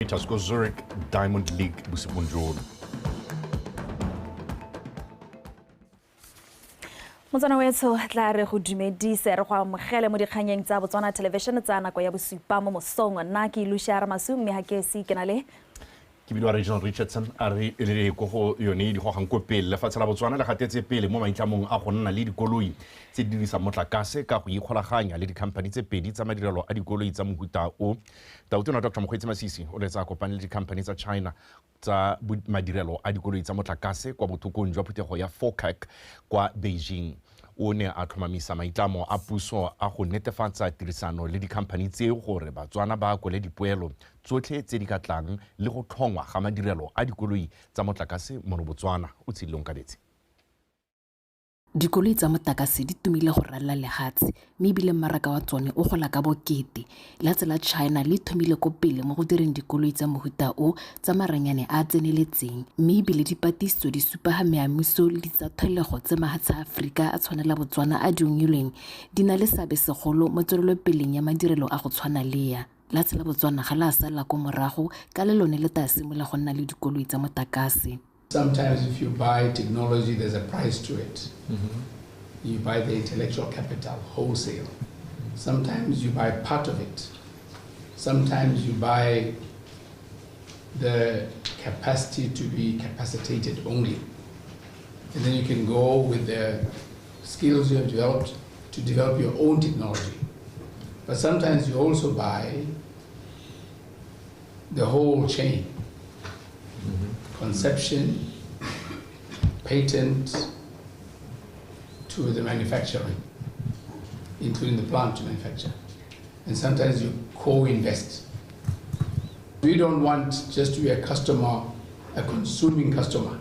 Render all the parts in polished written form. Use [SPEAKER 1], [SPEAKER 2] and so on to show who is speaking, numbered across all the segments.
[SPEAKER 1] Tasco Zurich Diamond League busimunjolo.
[SPEAKER 2] Motsana wetso tla re go dumedise re go amogele mo dikganyeng tsa Botswana Television tsa nako ya bosupa mo mosong nna ke Lucia Ramasu mme ha ke se ke na le
[SPEAKER 1] Ke bidwa Regional Richardson a re le go go yone di go gang ko pele fa tsela Botswana le gatetse pele mo maitlamong a go nna le dikoloi tse di dirisa motlakase ka go ikgolaganya le di-company tse pedi tsa madirelo a dikoloi tsa mohuta o Tautona Dr. Mokgweetsi Masisi o letsa kopane le di-company tsa China tsa madirelo a dikoloi tsa motlakase kwa bothokong jwa phuthego ya FOCAC kwa Beijing. O ne a tlhomamisa maitlamo a puso a go netefatsa tirisano le di-company tseo gore Batswana ba kwele dipoelo tsotlhe tse di ka tlang le go tlhongwa ga madirelo a dikoloi tsa motlakase mo Botswana o tshilong ka betse.
[SPEAKER 3] Dikoloi tsa motlakase di tumile go ralla lehatshe mme ebile mmaraka wa tsone o gola ka bokete la tsela China le thomile ko pele mo go direng dikoloi tsa mohuta o tsa maranyane a tseneletseng mme ebile dipatiso di supa ga meamiso le tsa tholego tse mahatsha Afrika a tshwanela Botswana a diungilweng di na le seabe segolo mo tswelelopeleng ya madirelo a go tshwana le ya la tsela Botswana ga la sala ko morago ka le lone le tasimolola go nna le dikoloi tsa motlakase.
[SPEAKER 4] Sometimes if you buy technology, there's a price to it. You buy the intellectual capital wholesale. Sometimes you buy part of it. Sometimes you buy the capacity to be capacitated only. And then you can go with the skills you have developed to develop your own technology. But sometimes you also buy the whole chain. Conception, patent, to the manufacturing, including the plant to manufacture. And sometimes you co-invest. We don't want just to be a customer, a consuming customer.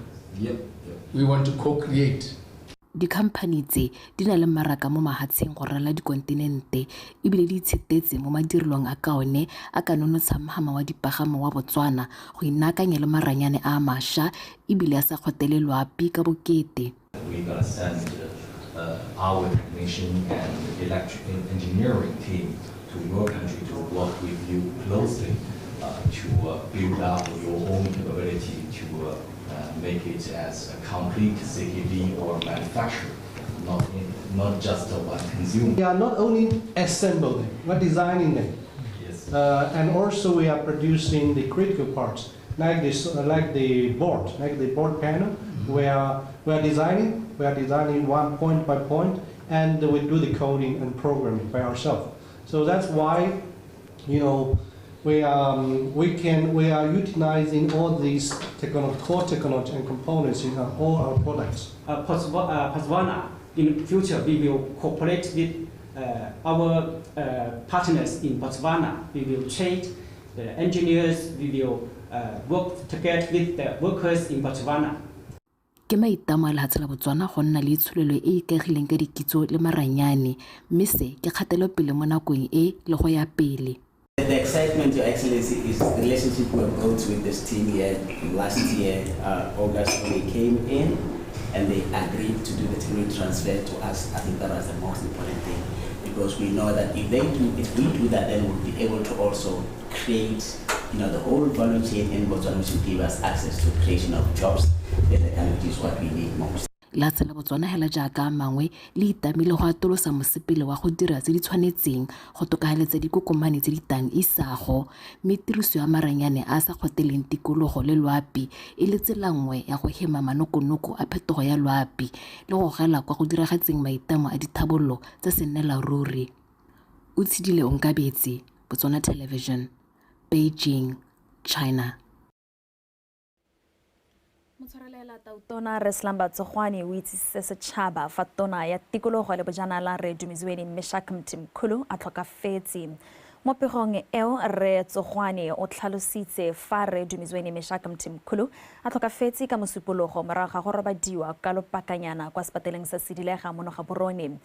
[SPEAKER 4] We want to co-create.
[SPEAKER 3] Di-company tse di na le mmaraka mo mahatsheng go rala dikontinente ebile di itshetetse mo madirelong a kaone a ka nonotsha mogama wa dipagamo wa Botswana go inakanya le maranyane a masha ebile a sa kgotele loapi ka bokete.
[SPEAKER 5] We gotta send our technician and electrical engineering team to your country to work with you closely to build up your own capability to make it as a complete CKD or manufacturer, not just one consumer.
[SPEAKER 6] We are not only assembling them, we're designing them.
[SPEAKER 5] Yes.
[SPEAKER 6] And also we are producing the critical parts, like this, like the board panel. We are designing one point by point, and we do the coding and programming by ourselves. So that's why, you know, we are utilizing all these core technology and components in all our products.
[SPEAKER 7] Botswana, in the future, we will cooperate with our partners in Botswana. We will trade the engineers. We will work together with the workers in Botswana.
[SPEAKER 3] Ke maitamo a lehatshe la Botswana go nna le tsholelo e ikagileng ka dikitso le maranyane mme se ke kgatelopele mo nakong e le go ya pele.
[SPEAKER 8] The excitement, Your Excellency, is the relationship we built with this team here last year, August, when they came in and they agreed to do the technology transfer to us. I think that was the most important thing because we know that if we do that, then we'll be able to also create, you know, the whole value chain in Botswana, which will give us access to creation of jobs. Which is what we need most.
[SPEAKER 3] La tsela Botswana hela jaaka mangwe le itamile go atolosa mosepele wa go dira tse di tshwanetseng go tokaheletsa dikokomane tse di tang isago mme tiriso ya maranyane a sa kgoteleng tikologo le loapi e le tsela nngwe ya go hema manokonoko a phetogo ya loapi le go gala kwa go diragatseng maitamo a dithabollo tsa senela ruri. O tshidile Onkabetse, Botswana Television, Beijing, China.
[SPEAKER 2] Motshwarelela Tautona Reslam Tsogwane o itsisitse setšhaba fa tona ya tikologo le bojanala Re Dumizweni Meshack Mthimkhulu a tlhokafetse. Mo pegong eo Re Tsogwane o tlhalositse fa Re Dumizweni Meshack Mthimkhulu a tlhokafetse ka mosupologo morago ga go robadiwa ka lopakanyana kwa sepateleng sa Sedilega mo Gaborone.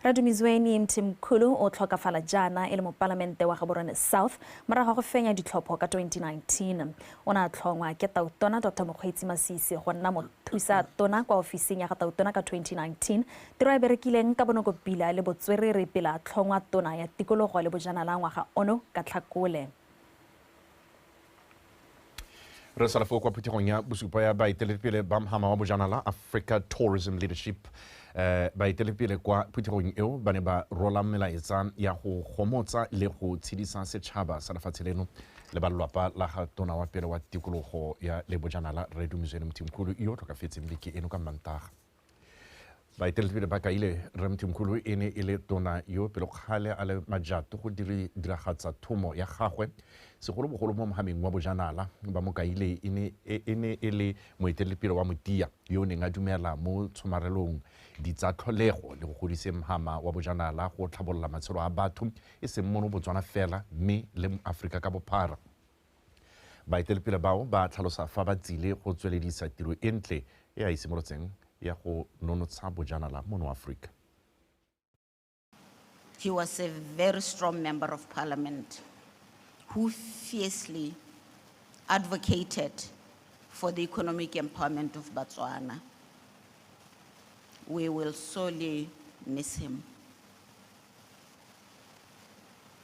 [SPEAKER 2] Re Dumizweni Mthimkhulu o tlhokafala jaana e le mo palamente wa Gaborone South morago ga go fenya ditlhopho ka 2019. O na tlhongwa ke Tautona Dr. Mokgweetsi Masisi go nna mothusa tona kwa ofising ya Tautona ka 2019. Tiro e berekileng ka bonoko pila le botswerere pila tlhongwa tona ya tikologo le bojanala ngwaga ono ka Tlhakole.
[SPEAKER 1] re sa kwa phuthegong ya bosupa ya baeteledipele ba mohama wa bojanala Africa Tourism Leadership baeteledipele kwa phuthegong eo ba ne ba rola melaetsa ya go gomotsa le go tshedisa setšhaba sa lefatshe leno le ba lelapa la ga tona wa pele wa tikologo ya le bojanala Re Dumizweni Mthimkhulu yo tlhokafetseng beke eno ka Mantaga baeteledipele ba kaile Re Mthimkhulu e ne e le tona yo pele kgale a le majato go diragatsa thomo ya gagwe segolobogolo mo mogameng wa bojanala ba mo kaile e ne e le moeteledipele wa motia yo o neng a dumela mo tshomarelong di tsa tlholego le go godiseng mohama wa bojanala go tlhabolola matshelo a batho e seng mono Botswana fela mme le mo Afrika ka bophara baeteledipele bao ba tlhalosa fa ba tsile go tsweledisa tiro e ntle e a e simolotseng ya go nonotsha bojanala mono Afrika.
[SPEAKER 9] He was a very strong member of parliament who fiercely advocated for the economic empowerment of Botswana. We will sorely miss him.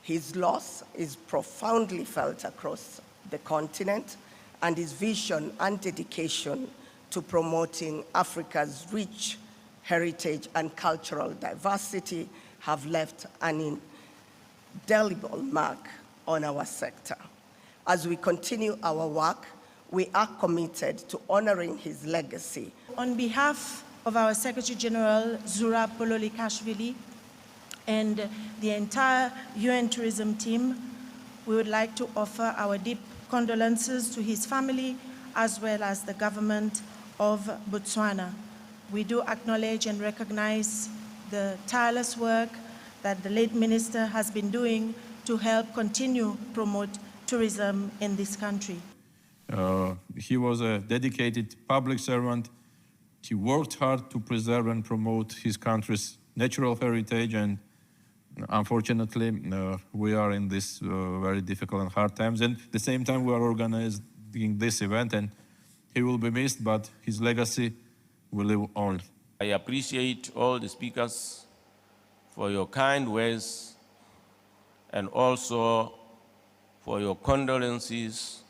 [SPEAKER 10] His loss is profoundly felt across the continent, and his vision and dedication to promoting Africa's rich heritage and cultural diversity have left an indelible mark on our sector. As we continue our work, we are committed to honoring his legacy.
[SPEAKER 11] On behalf of our Secretary General, Zura Pololikashvili, and the entire UN tourism team, we would like to offer our deep condolences to his family as well as the government of Botswana. We do acknowledge and recognize the tireless work that the late minister has been doing to help continue promote tourism in this country.
[SPEAKER 12] He was a dedicated public servant. He worked hard to preserve and promote his country's natural heritage, and unfortunately, we are in this very difficult and hard times. And at the same time, we are organizing this event, and he will be missed, but his legacy will live on.
[SPEAKER 13] I appreciate all the speakers for your kind words and also for your condolences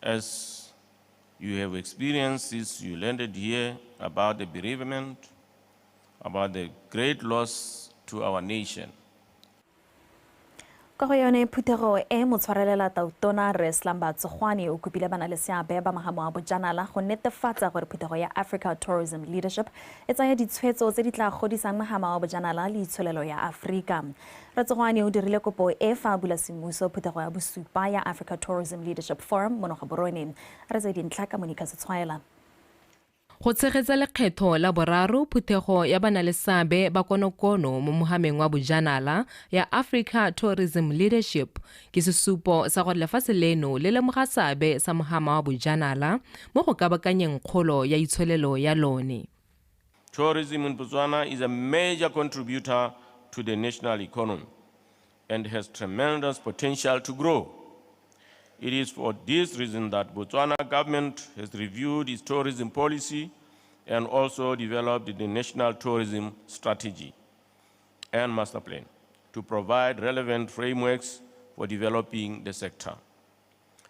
[SPEAKER 13] as you have experienced this. You landed here about the bereavement, about the great loss to our nation.
[SPEAKER 2] Ka go yone phuthego e motshwarelela tautona Reslam Batsogwane o kopile bana le seabe ba mahamo a bojanala go netefatsa gore phuthego ya Africa Tourism Leadership e tsaya ditshwetso tse di tla godisang mahamo a bojanala le itsholelo ya Afrika. Batsogwane o dirile kopo e fa bula semmuso phuthego ya bosupa ya Africa Tourism Leadership Forum mo Gaborone. Re tse dintlha ka Monica Setshwaela.
[SPEAKER 14] Go tshegetsa lekgetho la boraro phuthego ya bana le seabe ba konokono mo mohameng wa bojanala ya Africa Tourism Leadership ke sesupo sa go lefatshe leno le lemoga seabe sa mohama wa bojanala mo go ka bakanyeng kgolo ya itsholelo ya lone.
[SPEAKER 13] Tourism in Botswana is a major contributor to the national economy and has tremendous potential to grow. It is for this reason that Botswana government has reviewed its tourism policy and also developed the national tourism strategy and master plan to provide relevant frameworks for developing the sector.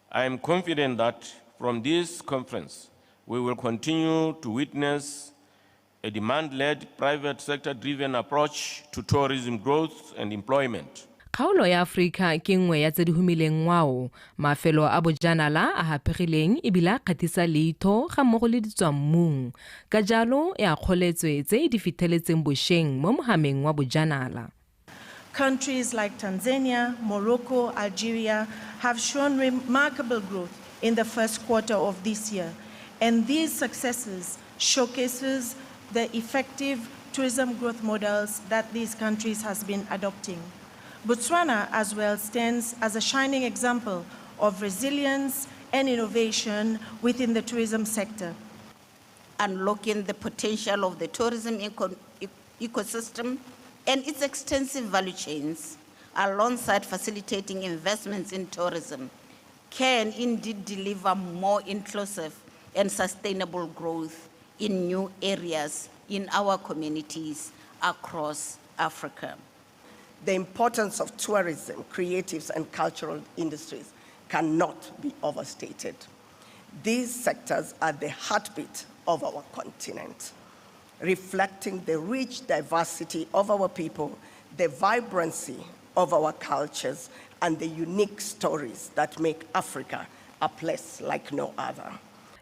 [SPEAKER 13] I am confident that from this conference, we will continue to witness a demand-led, private sector-driven approach to tourism growth and employment.
[SPEAKER 14] Kgaolo ya Afrika ke nngwe ya tse di humileng ngwao mafelo a bojanala a hapegileng e bila kgatisa leitho ga mmogo le ditswammung ka jalo e a kgoletswe tse di fitlheletseng bošeng mo mohameng wa bojanala.
[SPEAKER 11] Countries like Tanzania, Morocco, Algeria have shown remarkable growth in the first quarter of this year, and these successes showcases the effective tourism growth models that these countries has been adopting. Botswana as well stands as a shining example of resilience and innovation within the tourism sector.
[SPEAKER 9] Unlocking the potential of the tourism ecosystem and its extensive value chains, alongside facilitating investments in tourism, can indeed deliver more inclusive and sustainable growth in new areas in our communities across Africa.
[SPEAKER 10] The importance of tourism, creatives, and cultural industries cannot be overstated. These sectors are the heartbeat of our continent, reflecting the rich diversity of our people, the vibrancy of our cultures, and the unique stories that make Africa a place like no other.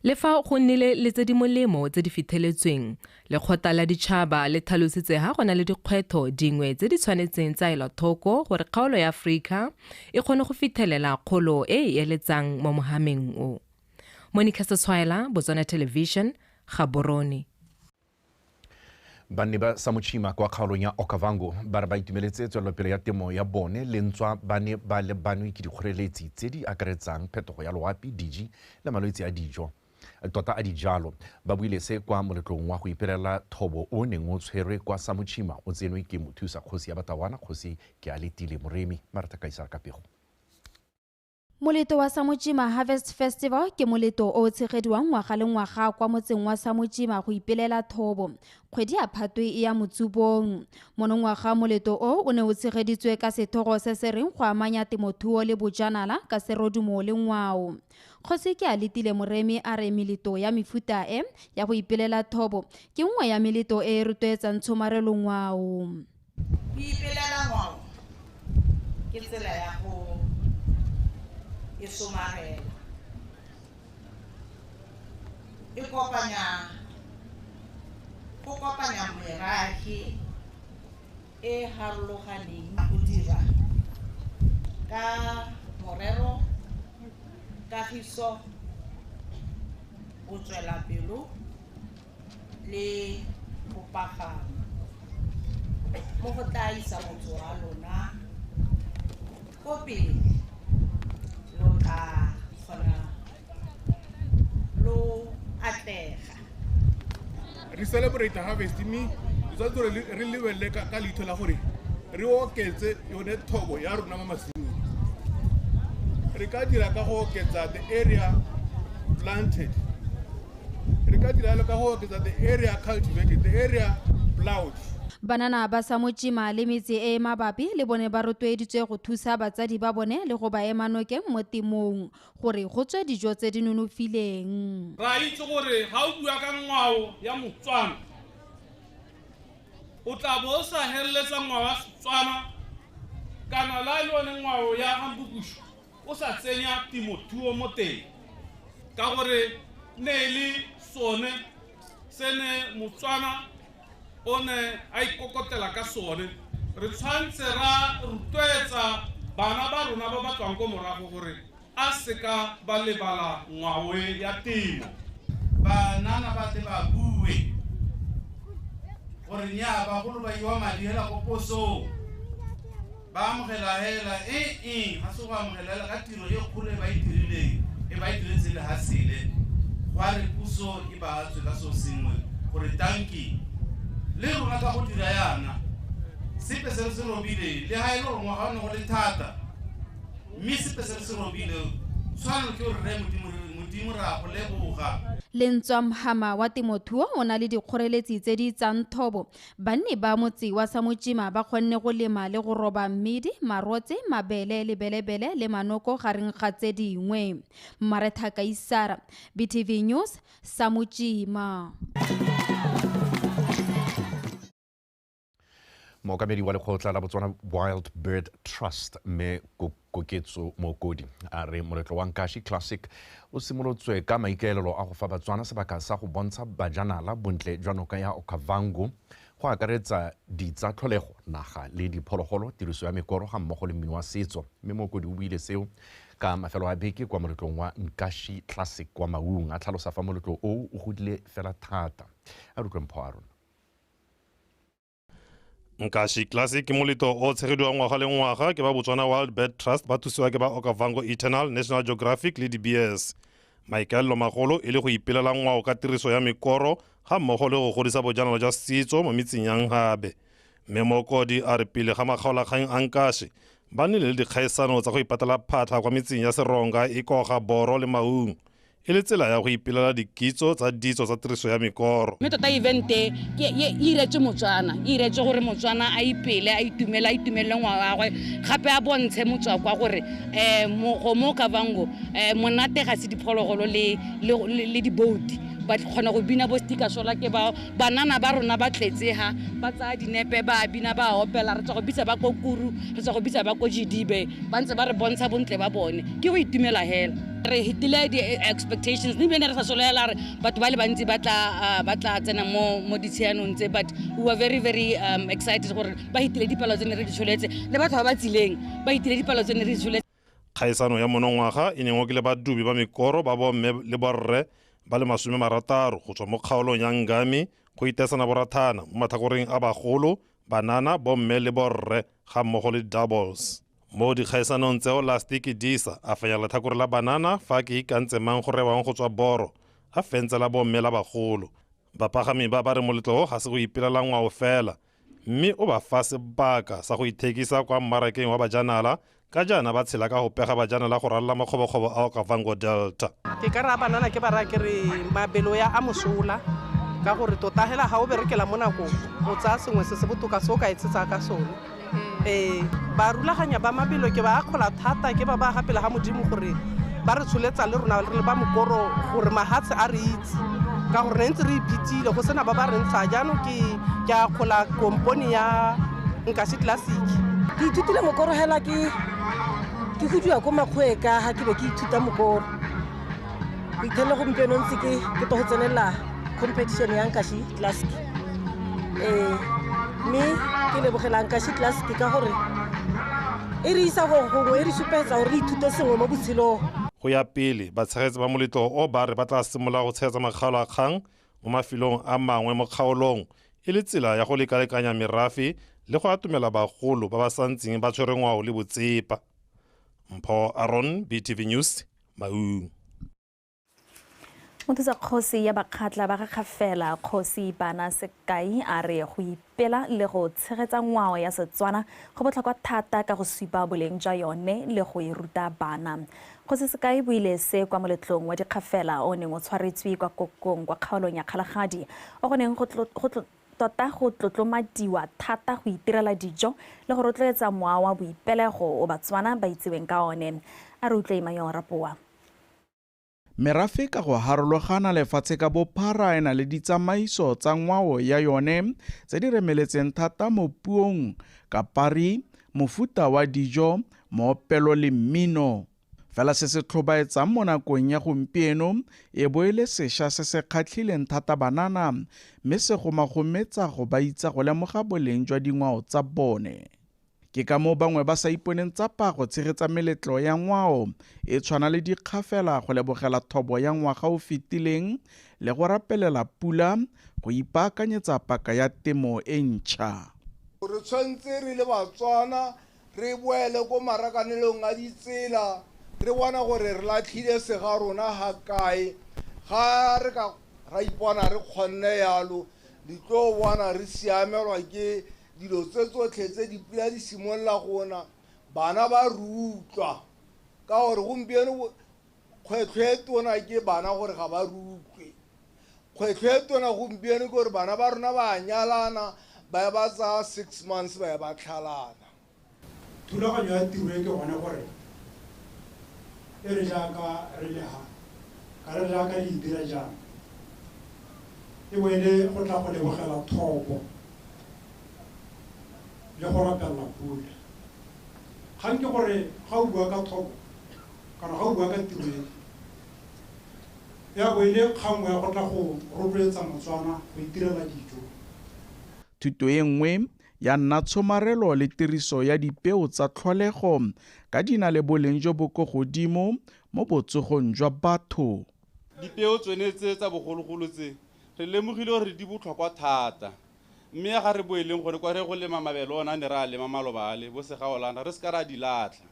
[SPEAKER 14] Le fa go nnile le tse di molemo tse di fitlheletsweng lekgotla la ditšhaba le tlhalositse ha gona le dikgwetlho dingwe tse di tshwanetseng tsa ela thoko gore kgaolo ya Afrika e kgone go fitlhelela kgolo e e eletsang mo mohameng o. Monica Setswaela, Botswana Television, Gaborone.
[SPEAKER 1] Banni ba Samuchima kwa kgaolong ya Okavango ba re ba itumeletse tswelopele ya temo ya bone le ntswa ba ne ba lebanwe ke dikgoreletsi tse di akaretsang phetogo ya loapi, diji le malwetse a dijo. Tota a dijalo ba buile se kwa moletlong wa go ipelela thobo o neng o tshwerwe kwa Samuchima o tsenwe ke mothusa kgosi ya Batawana, kgosi ke Aletile Moremi. Martha Kaisar Kapego.
[SPEAKER 15] Moleto wa Samuchima Harvest Festival ke moleto o tshegediwang ngwaga le ngwaga kwa motseng wa Samuchima go ipelela thobo. Kgwedi ya Phatwe e ya motsubong. Monongwaga moleto o ne o tshegeditswe ka sethogo se se reng go amanya temothuo le bojanala ka serodumo le ngwao. Kgosi ke Aletile Moremi a re meleto ya mefuta e ya go ipelela thobo ke nngwe ya meleto e rotloetsang tshomarelo ngwao.
[SPEAKER 16] Go ipelela ngwao ke tsela ya go e somarela e kopanya merahi e harologaneng go dira ka morero, kagiso, go tswela pelo le go pagama mo go tla isa motho wa lona ko pele
[SPEAKER 17] re celebrate harvest me tsa tsore re lebelle ka litho la gore re oketse yone thobo ya rona mo masimong. Re ka dira ka go oketsa the area planted, re ka dira ka go oketsa the area cultivated, the area plowed.
[SPEAKER 15] Banana ba Samuchima le metse e mabapi le bone ba rotloeditswe go thusa batsadi ba bone le go ba ema nokeng mo temong gore go tswe dijo tse di nonofileng.
[SPEAKER 18] Ra itse gore ha o bua ka ngwao ya Motswana o tla bo sa helletsa ngwao wa Setswana kana la lone ngwao ya Hambugushu o sa tsenya temothuo mo teng ka gore ne le sone sene Motswana one a ikokotela ka sone. Re tshwantse ra rutwetsa bana ba rona ba ba tswang ko morago gore a seka ba lebala ngwao ya temo.
[SPEAKER 19] Banana ba te ba bue gore nya ba go ba iwa madi hela go poso ba amogela hela ha se go amogela ka tiro e kgolo ba itirileng e ba itiretse le hasile gwa re puso e ba tswe ka so sengwe gore tanki le rona ka go dira yana sepe se se robile le ha ile go ngwaga no go le thata mme sepe se se robile tshwana ke gore modimo ra go leboga.
[SPEAKER 15] Lentswa Mhama wa temothuo o na le dikgoreletsi tse di tsang thobo. Banni ba motse wa Samuchima ba kgonne go lema le go roba mmidi, marotse, mabele le belebele le manoko gareng ga tse dingwe. Martha Kaisara, BTV News, Samuchima.
[SPEAKER 1] Mookamedi wa lekgotla la Botswana Wild Bird Trust me Koketso Mokodi a re moletlo wa Nkashi Classic o simolotswe ka maikaelelo a go fa Batswana sebaka sa go bontsha bajanala bontle jwa noka ya Okavango go akaretsa ditsa tlholego, naga le diphologolo, tiriso ya mekoro ga mmogo le mmino wa setso. Mme Mokodi o buile seo ka mafelo a beke kwa moletlong wa Nkashi Classic kwa Maung a tlhalosa fa moletlo o godile fela thata. A rutlwe mpho a rona.
[SPEAKER 20] Nkashi Classic ke moletlo o tshegediwang ngwaga le ngwaga ke ba Botswana Wild Bird Trust ba thusiwa ke ba Okavango Eternal, National Geographic le DBS. Maikaelelo magolo e le go ipelela ngwao ka tiriso ya mekoro ga mmogo le go godisa bojanala jwa setso mo metseng ya Ngabe. Mme Mokodi a re pele ga makgaolakgang a Nkashi ba nnile le dikgaisano tsa go ipatela phatlha kwa metseng ya Seronga, Ikoga, Boro le Maung e le tsela ya go ipelela dikitso tsa ditso tsa tiriso ya mekoro.
[SPEAKER 21] Mme tota evente e iretse Motswana, e iretse gore Motswana a ipele a itumelele ngwao wa gagwe gape a bontshe motswakwa gore mo Kavango monate ga se diphologolo le dibouti ba kgona go bina bo stika sola ke banana ba rona ba tletsega ba tsaya dinepe ba bina ba opela re tsa go bitsa ba ko Kuru re tsa go bitsa ba ko Jidibe ba ntse ba re bontsha bontle ba bone ke go itumela hela re hitile di-expectations ni bene re sa solela re batho ba le bantsi ba tla tsena mo ditshianong tse but we were very very excited gore ba hitile dipalo tse ne re di tsholetse le batho ba ba tsileng ba hitile dipalo tse ne re di tsholetse.
[SPEAKER 20] Kgaisano ya monongwaga e nengwe ke le badubi ba mekoro ba bomme le borre ba le 60 go tswa mo kgaolong ya Ngami go itesana borathana mo mathakoreng a bagolo banana bomme le borre ga mmogo le doubles. Mo dikgaisanong tseo Lastic Disa a fenya letlhakore la banana fa ke ikantse mang go rewang go tswa boro a fentse la bomme la bagolo. Bapagami ba re moletlo ga se go ipelela ngwao fela mme o ba fa sebaka sa go ithekisa kwa mmarakeng wa bajanala ka jana ba tshela ka go pega bajanala go ralla makgobokgobo a Okavango Delta.
[SPEAKER 22] Ke ka ra banana ke bara ke re mabelo ya a mosola ka gore tota hela ga o berekela mo nakong o tsaya sengwe se se botoka se o ka etsetsa ka sone. Ba rulaganya ba mabelo ke ba akgola thata ke ba gapela ga modimo gore ba re tsholetsa le rona re le ba mokoro gore mahatse a re itse ka gore re ntse re ipitile go sena ba ba re ntsha jaanong ke akgola komponi ya Nkasi Classic.
[SPEAKER 23] Ke ithutile mokoro hela ke godia ko makgweka ha ke be ke ithuta mokoro ke ithele gompieno ntse ke to go tsenela competition ya Nkasi Classic mme ke lebogela Nkasi Classic ka gore e re isa go e re supetsa gore re ithute sengwe mo botshelong.
[SPEAKER 20] Go ya pele batshegetsi ba moletlo o ba re ba tla simolola go tshegetsa makgalo a kgang mo mafilong a mangwe mo kgaolong e le tsela ya go lekalekanya merafe le go atumela bagolo ba ba santseng ba tshwere ngwao le botsepa. Mpho Aaron, BTV News, Maun.
[SPEAKER 2] Mothusa kgosi ya bakgatla ba gagafela kgosi Bana Sekai a re go ipela le go tshegetsa ngwao ya Setswana go botlhokwa thata ka go supa boleng jwa yone le go e ruta bana. Kgosi Sekai buile se kwa moletlong wa dikgafela o neng o tshwaretswe kwa Kokong kwa kgaolong ya Kgalagadi o go neng tota go tlotlomadiwa thata go itirela dijo le go rotloetsa moa wa boipelego o Batswana ba itseweng ka one. A re utlwe Mayo Rapoa.
[SPEAKER 24] Merafe ka go harologana lefatshe ka bophara ena le ditsamaiso tsa ngwao ya yone tse di remeletseng thata mo puong ka pari, mofuta wa dijo, moopelo le mmino. Fela se se tlhobaetsang mo nakong ya gompieno e boele sešwa se se kgatlhileng thata banana mme se gomagometsa go ba itsa go lemoga boleng jwa dingwao tsa bone. Ke ka moo bangwe ba sa iponeng tsapa go tshegetsa meletlo ya ngwao e tshwana le dikgafela go lebogela thobo ya ngwaga o fetileng le go rapelela pula go ipaakanyetsa paka ya temo e ntšha.
[SPEAKER 25] Re tshwantse re le Batswana re boele ko marakanelong a ditsela re bona gore re latlhile sega rona ha kae ga re ka ra ipona re kgonne yalo di tlo bona re siamelwa ke dilo tse tsotlhe tse dipula di simolola gona bana ba rutlwa ka gore gompieno kgwetlho e tona ke bana gore ga ba rutlwe kgwetlho e tona gompieno ke gore bana ba rona ba nyalana ba ba tsa 6 months ba ba tlhalana.
[SPEAKER 26] Thulaganyo ya tiro e ke gone gore e re jaaka re le ha ka re jaaka le dira jang e boele go tla go lebogela thobo le go rapella pula ga nke gore ga o bua ka thobo kana ga o bua ka tiro ya boele kgangwe ya go tla go rotloetsa Motswana go itirela dijo.
[SPEAKER 24] Thuto e nngwe ya nna tshomarelo le tiriso ya dipeo tsa tlholego ka dina le boleng jo bo ko godimo mo botsogong jwa batho.
[SPEAKER 27] Dipeo tswenetse tsa bogologolo tse re lemogile gore di botlhokwa thata mme ga re boeleng gore kwa re go lema mabele ona ne ra lema maloba ale bo segaolana re se ka ra di latlha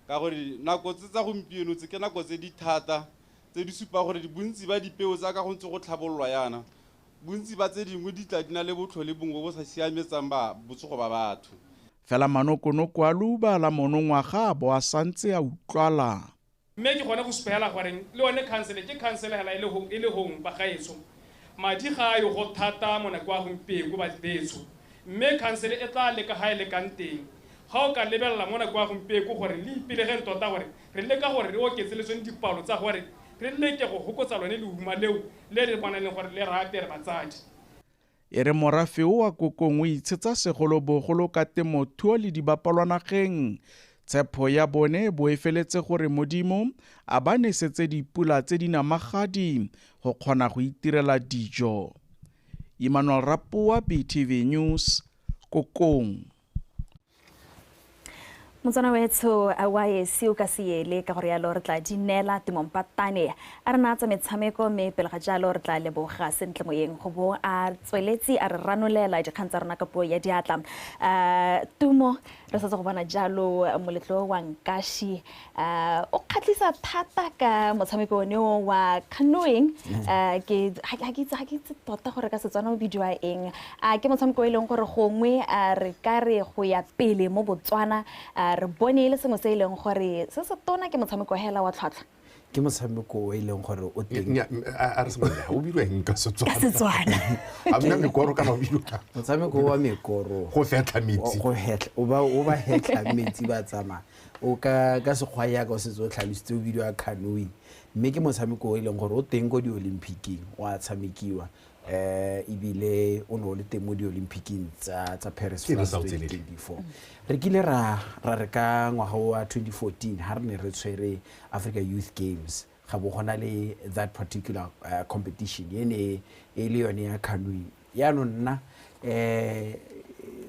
[SPEAKER 27] ka gore nako tse tsa gompieno tse ke nako tse di thata tse di supa gore bontsi ba dipeo tsa ka go ntse go tlhabololwa yana bontsi ba tse dingwe di tla dina le botlhole bongwe bo sa siametsang botsogo ba batho.
[SPEAKER 24] Fela manokonoko a luba la monongwaga bo a santse a utlwala.
[SPEAKER 3] mme ke gone go sepela gore le one council ke council hela e le hong ba gaetso madi ga yo go thata mo nako wa gompieno ba betso mme council e tla le ka ha ile ka nteng ga o ka lebella mo nako wa gompieno gore le ipilegeng tota gore re le ka gore re oketse le tsone dipalo tsa gore re leke go hokotsa lone le huma leo le re bona le gore le rate re batsadi
[SPEAKER 24] e re morafe wa Kokong o itshetsa segolobogolo ka temothuo le dibapalwanageng tshepo ya bone bo e feletse gore Modimo a ba nesetse dipula tse di namagadi go kgona go itirela dijo. Emmanuel Rapoa, BTV News, Kokong.
[SPEAKER 2] Motsana wetso wa esi o ka siele ka gore ya lo re tla dinela timompatane a re natsa metshameko me pele ga jalo re tla leboga sentle moyeng go bo a tsweletsi a re ranolela dikgang tsa rona ka puo ya diatla tumo re sa go bona jalo moletlo wa nkashi o khatlisa thata ka motshameko one wa canoeing ke ha ke tota gore ka Setswana o bidiwa eng ke motshameko e leng gore gongwe re ka re go ya pele mo Botswana re bone le sengwe se e leng gore se se tona ke motshameko hela wa tlhwatlhwa
[SPEAKER 4] ke motshameko e leng gore o teng
[SPEAKER 1] a re se o bilwe eng ka Setswana
[SPEAKER 2] ka Setswana
[SPEAKER 1] a bina mekoro kana o bilwe
[SPEAKER 4] motshameko wa mekoro
[SPEAKER 1] go fetla metsi
[SPEAKER 4] go hetla o ba hetla metsi ba tsama o ka sekgwa ya ka se tso tlhalositse o bidiwa canoeing mme ke motshameko e leng gore o teng go di Olympic wa tshamekiwa ibile o no le teng mo di Olympic tsa Paris 2024 re kile ra re ka ngwaga wa 2014 ha re ne re tshwere Africa Youth Games ga bo gona le that particular competition ene e le yone ya canoeing ya no nna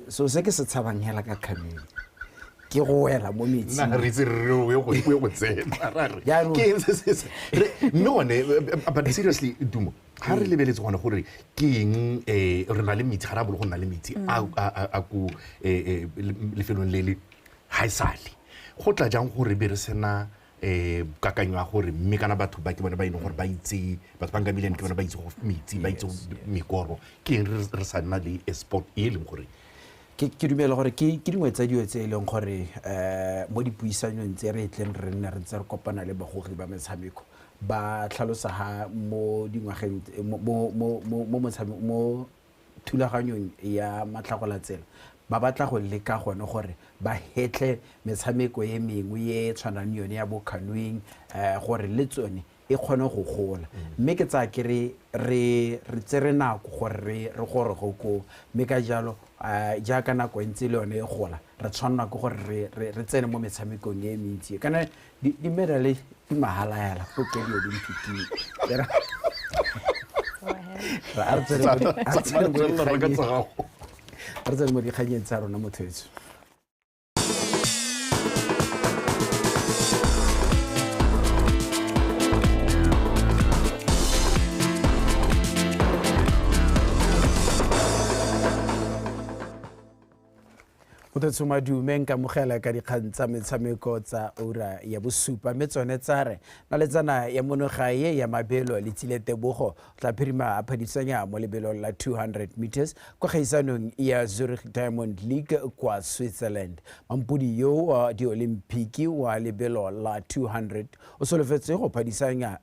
[SPEAKER 4] so se ke se tshabang hela ka canoeing ke go wela mo metsi
[SPEAKER 1] na re itse re go tsena ra ke se no ne but seriously Dumo ha re lebeletse gona gore ke eng re na le metsi ga ra bolo go na le metsi a go lefelong le haisale go tla jang gore be re sena kakanyo ya gore mme kana batho ba ke bona ba ine gore ba itse batho ba nga bileng ke bona ba itse go metsi ba itse mekoro ke eng re sa nna le sport e leng gore
[SPEAKER 4] ke dumela gore ke dingwe tsa dio tse e leng gore mo dipuisanong tse re etleng re nna re ntse re kopana le bagogi ba metshameko ba tlhalosa ha mo dingwageng mo thulaganyong ya matlhagola tsela ba batla go leka gone gore ba hetle metshameko e mengwe e tshwanang yone ya bo canoeing gore le tsone e kgone go gola mme ke tsa ke re tsere nako gore re gore go mme ka jalo jaaka nako e ntse le yone e gola re tshwanna go gore re tsene mo metshamekong e mentsi kana di medal di mahala yala go ke di Olympic re tsene mo dikganyeng tsa rona mothetso Motho madume nka mogela ka dikgang tsa metshameko tsa ura ya bosupa mme tsone tsa re na le tsana ya monogae ya mabelo le Tsiletebogo tla phirima a phadisanya mo lebelong la 200 meters kwa kgaisanong ya Zurich Diamond League kwa Switzerland. Mampudi yo wa di Olimpiki wa lebelo la 200 o solofetse go phadisanya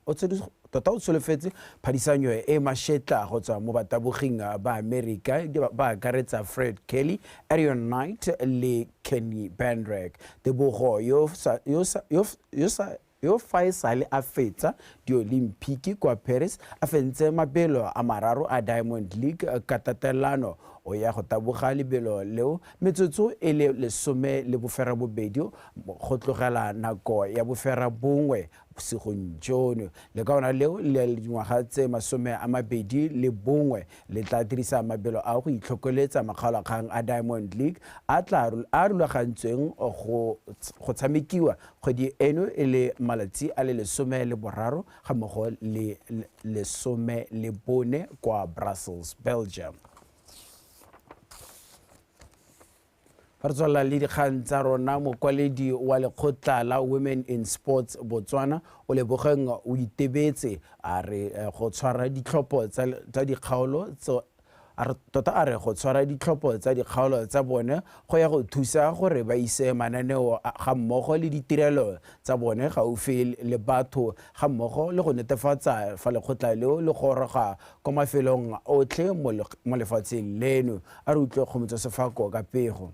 [SPEAKER 4] tota o solofetse phadisanyo e mashetla go tswa mo bataboging ba America ba akaretsa Fred Kelly, Arion Knight le Kenny Bandrek. Tebogo yo fa e sale a fetsa di Olimpiki kwa Paris a fentse mabelo a mararo a Diamond League ka tatelano o ya go taboga lebelo leo metsotso e le 10 le bofera bobedi go tlogela nako ya bofera bongwe bosigong jono le ka ona leo le dingwaga tse 21 le tla dirisa mabelo a go itlhokoletsa makgalakgang a Diamond League a rulagantsweng go tshamekiwa kgwedi eno e le malatsi a le 13 ga mmogo le 14 kwa Brussels, Belgium. Re tswela le dikgang tsa rona mokwaledi wa lekgotla la Women in Sports Botswana o Lebogeng o itebetse a re go tshwara ditlhopho tsa dikgaolo tota a re go tshwara ditlhopho tsa dikgaolo tsa bone go ya go thusa gore ba ise mananeo ga mmogo le ditirelo tsa bone gaufi le batho ga mmogo le go netefatsa fa lekgotla leo le goroga kwa mafelong otlhe mo lefatsheng leno. A re utlwe Kgomotso Sefako ka pego.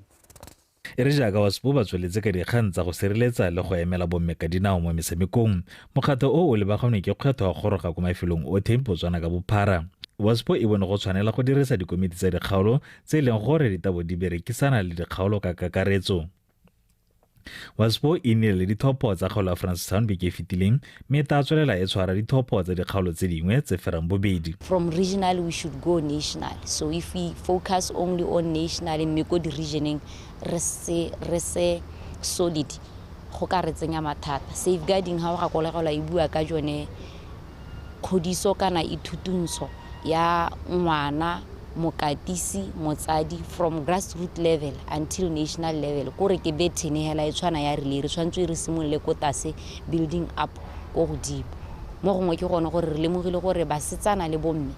[SPEAKER 5] E re jaaka WASPO ba tsweletse ka dikgang tsa go sireletsa le go emela bomme ka dinao mo metshamekong, mokgatlho o lebaganwe ke kgetho ya goroga kwa mafelong otlhe Botswana ka bophara. WASPO e bone go tshwanela go dirisa dikomiti tsa dikgaolo tse e leng gore di tabo di berekisana le dikgaolo ka kakaretso. WASPO e nnile le dithopo tsa kgaolo ya Francistown beke fetileng, mme ta tswelela e tshwara dithopo tsa dikgaolo tse dingwe tse ferang bobedi.
[SPEAKER 6] From regional we should go national. So if we focus only on national mme ko di regioneng re se solid go ka re tsenya mathata. Safeguarding ha o ga kolegela e bua ka jone khodiso kana ithutuntsho ya ngwana mokatisi motsadi from grassroots level until national level kore ke bethene hela e tshwana ya rile re tshwantse re simolle ko tase building up go godimo mo gongwe ke gone gore re lemogile gore ba setsana le bomme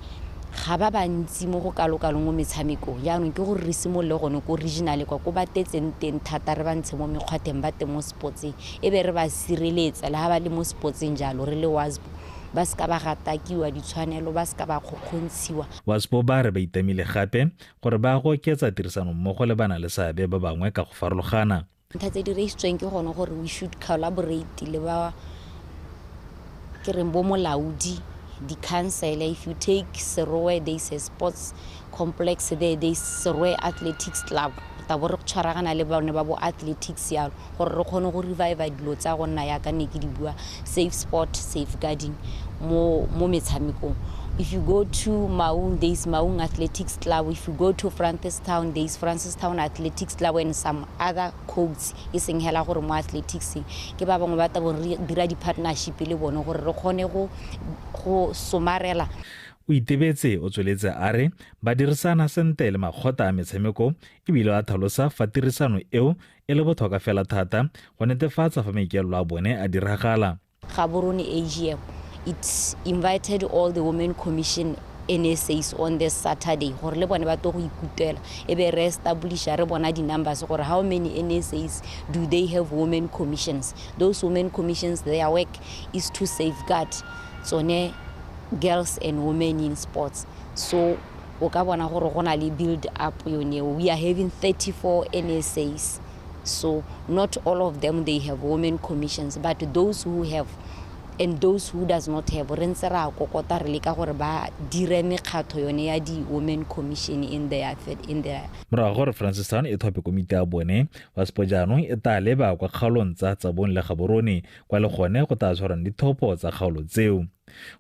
[SPEAKER 6] ga ba bantsi mo go kalokalo mo metshameko yaanong ke gore re simolle gone ko regional kwa ko ba tetseng teng thata re ba ntshe mo mekgwateng ba teng mo sportseng e be re ba sireletsa le ha ba le mo sportseng jalo re le WASPO ba ska ba gatakiwa ditshwanelo ba ska ba khokgontshiwa.
[SPEAKER 5] WASPO ba re ba itamile gape gore ba go oketsa tirisano mmogo le bana le seabe ba bangwe ka go farologana.
[SPEAKER 6] Ntha tse di reisitsweng ke gone gore we should collaborate le ba ke re bo molaudi di council. If you take Serowe, there is a sports complex there is Serowe Athletics Club ta bo re tshwaragana le bone ba bo athletics ya gore re kgone go revive dilo tsa go nna ya ka ne ke di bua safe sport safeguarding mo metshamekong. If you go to Maung, there is Maung Athletics Club. If you go to Francistown, there is Francistown Athletics Club and some other codes e seng hela gore mo athletics ke ba bangwe ba ta bo dira di partnership le bone gore re kgone go somarela.
[SPEAKER 5] O itebetse o tsweletse a re ba dirisana sentle le makgotla a metshameko ebile a tlhalosa fa tirisano eo e le botlhokwa fela thata go netefatsa fa maikaelelo a bone a diragala.
[SPEAKER 6] Ga borone AGM it invited all the women commission NSAs on this Saturday gore le bone ba to go ikutela e be re establish re bona di numbers gore how many NSAs do they have women commissions. Those women commissions their work is to safeguard tsone girls and women in sports. So o ka bona gore gona le build up yone we are having 34 NSAs. So not all of them they have women commissions, but those who have and those who does not have re ntse ra kokota re le ka gore ba dire mekgatho yone ya di women commission in their
[SPEAKER 5] morago gore Francistown e thope komiti ya bone WASPO jaanong e tla leba kwa kgaolong tsa Tsabong le Gaborone kwa le gone go tla tshwarang dithopo tsa kgaolo tseo.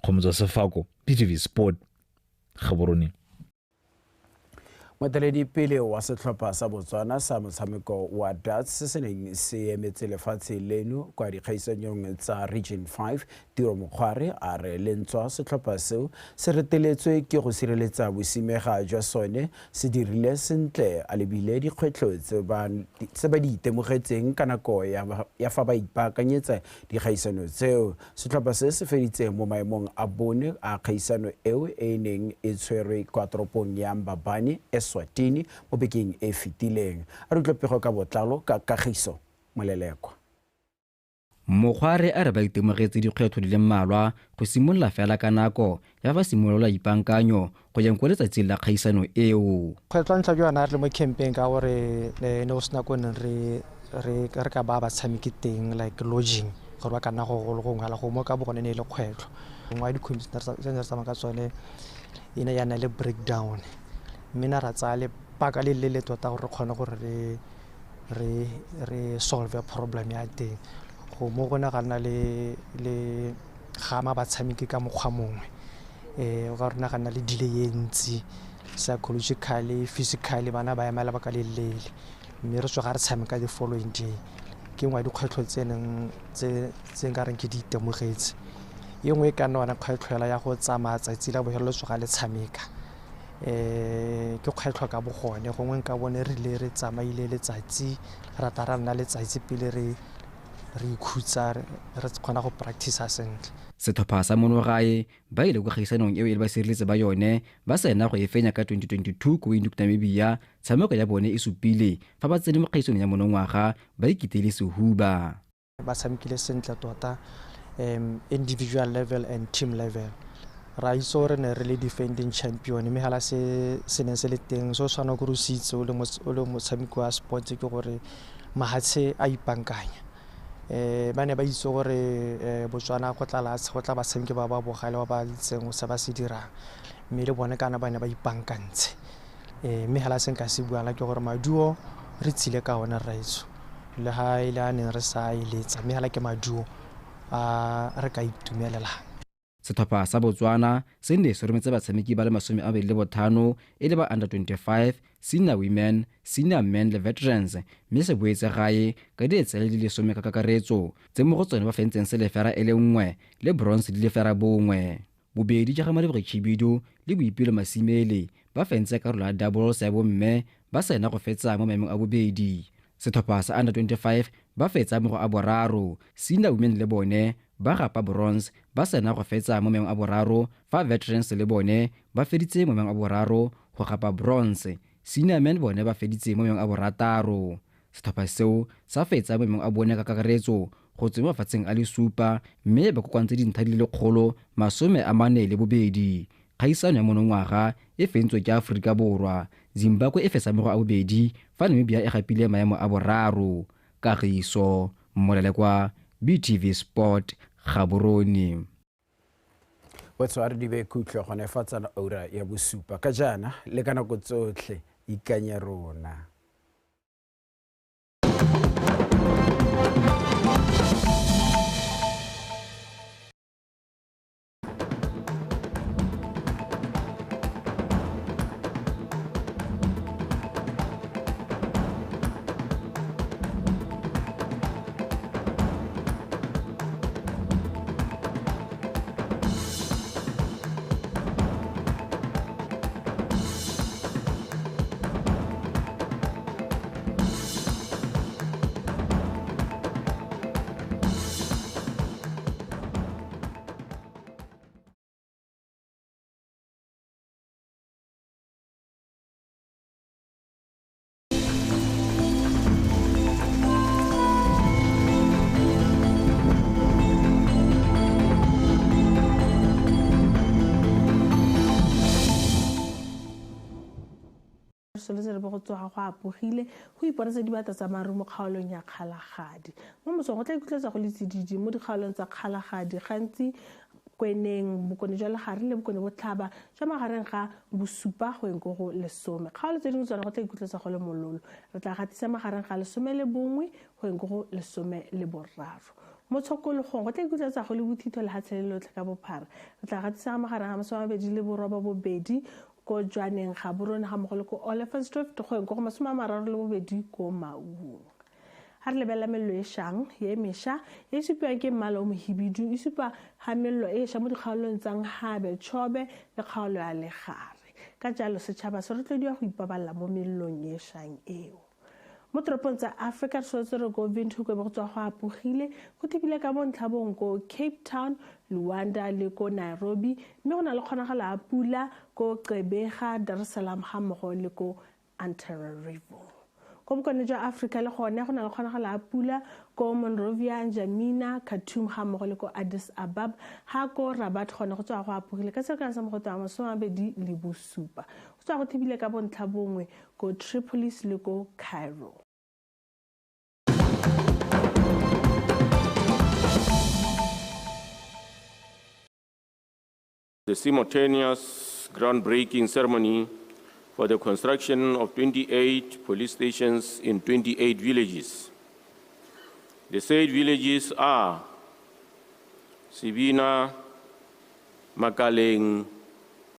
[SPEAKER 5] Kgomotso Sefako, PTV Sport, Gaborone.
[SPEAKER 4] Moeteledipele wa setlhopha sa Botswana sa motshameko wa darts se se neng se emetse lefatshe leno kwa dikgaisanong tsa Region 5 Tiro Mokgware a re lentswa setlhopha seo se reteletswe ke go sireletsa bosimega jwa sone se dirile sentle a lebile dikgwetlho tse ba di itemogetseng ka nako ya fa ba ipaakanyetsa dikgaisano tseo. Setlhopha se se feditse mo maemong a bone a kgaisano eo e neng e tshwerwe kwa toropong ya Mbabane Eswatini mo bekeng e fetileng. A re tlopego ka botlalo ka Kagiso Molelekwa.
[SPEAKER 7] Mokgware a re ba itemogetse dikgwetlho di le mmalwa go simolola fela ka nako ya ba simolola ipankanyo go jeng go letsatsi la kgaisano eo.
[SPEAKER 8] Kgwetlho ntlha ke yona re le mo campeng ka gore ne o sena ko re ka ba tshameki teng like lodging gore ba ka nna go ngala go mo ka bogone ne le kgwetlho. Ngwa di commissioner tse re tsama ka tsone ina yana le breakdown. Mina ra tsale paka le tota gore kgona gore re solve a problem ya teng. Go mo gona ga nna le gama ba tshameki ka mokgwa mongwe ga rena ga nna le delay e ntsi psychologically physically bana ba emela ba ka le mme re tswa ga re tshameka the following day ke ngwa dikgwetlho tse nka reng ke di itemogetse. Ye nngwe ka nna kgwetlho ya go tsamaya tsatsi la bohelelo tswa ga le tshameka ke kgwetlho ka bogone gongwe nka bone re le re tsamaile letsatsi ra nna letsatsi pele re ikhutsa re kgona go practice sentle.
[SPEAKER 7] Setlhopha sa monogae ba ile go kgaisanong eo e le ba sireletse ba yone ba sena go e fenya ka 2022 ko Windhoek Namibia. Tshameko ya bone e supile fa ba tsene mo kgaisanong ya monongwaga ba ikitele sehuba.
[SPEAKER 8] Ba tshamekile sentle tota individual level and team level. Ra iso re ne re le defending champion mme hala se ne se le teng so tshwana go rusitse o le motshameko wa sports ke gore mahatshe a ipankanya. Ba ne ba itse gore Botswana go tla batshameki ba bogale ba ba itseng o sa ba se dirang mme le bone kana ba ne ba ipankantshe. Mme hala se nka se buala ke gore maduo re tsile ka ona raitso le ha ile a ne re sa iletsa mme hala ke maduo a re ka itumelela.
[SPEAKER 7] Setlhopha sa Botswana se ne se rometse batshameki ba le 25 e le ba under 25, senior women, senior men le veterans mme se boetse gae ka dietsele di le 10 ka kakaretso tse mo go tsone ba fentseng selefera e le nngwe le bronze di le fera bongwe. Bobedi ja Gamale Khibidu le Boipelo Masimele ba fentse karolo ya doubles ya bomme ba sena go fetsa mo maemong a bobedi. Setlhopha sa under 25 ba fetsa mo go a boraro, senior women le bone ba gapa bronze ba sena go fetsa mo maemong a boraro fa veterans le bone ba feditse mo maemong a boraro go gapa bronze, senior men bone ba feditse mo maemong a borataro. Setlhopha seo sa fetsa mo maemong a bone ka kakaretso go tswe mo mafatsheng a le supa mme ba kokoantse dintlha di le 142. Kgaisano ya monongwaga e fentswe ke Aforika Borwa. Zimbabwe e fetsa mo go a bobedi fa Namibia e gapile maemo a boraro. Kagiso Molele kwa BTV Sport Gaborone.
[SPEAKER 4] Botswari di be kutlwa gone fatsa na ura ya bosupa ka jana le kana go tsotlhe ikanya rona.
[SPEAKER 9] se re bo go tsoga go apogile go iponatsa dibata tsa maru mo kgaolong ya Kgalagadi. Mo mosong go tla ikutletsa go le tsididi mo dikgaolong tsa Kgalagadi gantsi kweneng bokone jwa legare le bokone botlhaba jwa magareng ga bosupa go eng go 10. Kgaolo tse dingwe tsona go tla ikutletsa go le mololo. Re tla gatisa magareng ga 11 go eng go 13. Mo tshokologong go tla ikutletsa go le bothito le hatshele lotlhe ka bophara. Re tla gatisa magareng ga 22 ko jwaneng ga borone ga mogolo ko Olifantsdrift go eng go 32 ko Maung. Ha re lebella mello e shang ye mesha e supiwang ke mmala o mohibidu e supa ha mello e sha mo dikgaolong tsa Habe, Chobe le kgaolo ya Legare. Ka jalo setšhaba se rotlediwa go ipaballa mo mellong e shang eo. Mo toropong tsa Africa se re go Windhoek go tswa go apogile go thibile ka bontlhabong ko Cape Town, Luanda le ko Nairobi mme go na le kgonagalo ya pula ko Gqeberha, Dar es Salaam ga mmogo le ko Antananarivo. Ko bokone jwa Africa le gone go na le kgonagalo ya pula ko Monrovia, N'Djamena, Khartoum ga mmogo le ko Addis Ababa ha ko Rabat gone go tswa go apogile ka selekano sa mogote wa 27. Go tswa go thibile ka bontlhabongwe ko Tripolis le ko Cairo.
[SPEAKER 10] The simultaneous groundbreaking ceremony for the construction of 28 police stations in 28 villages. The said villages are Sibina, Makaleng,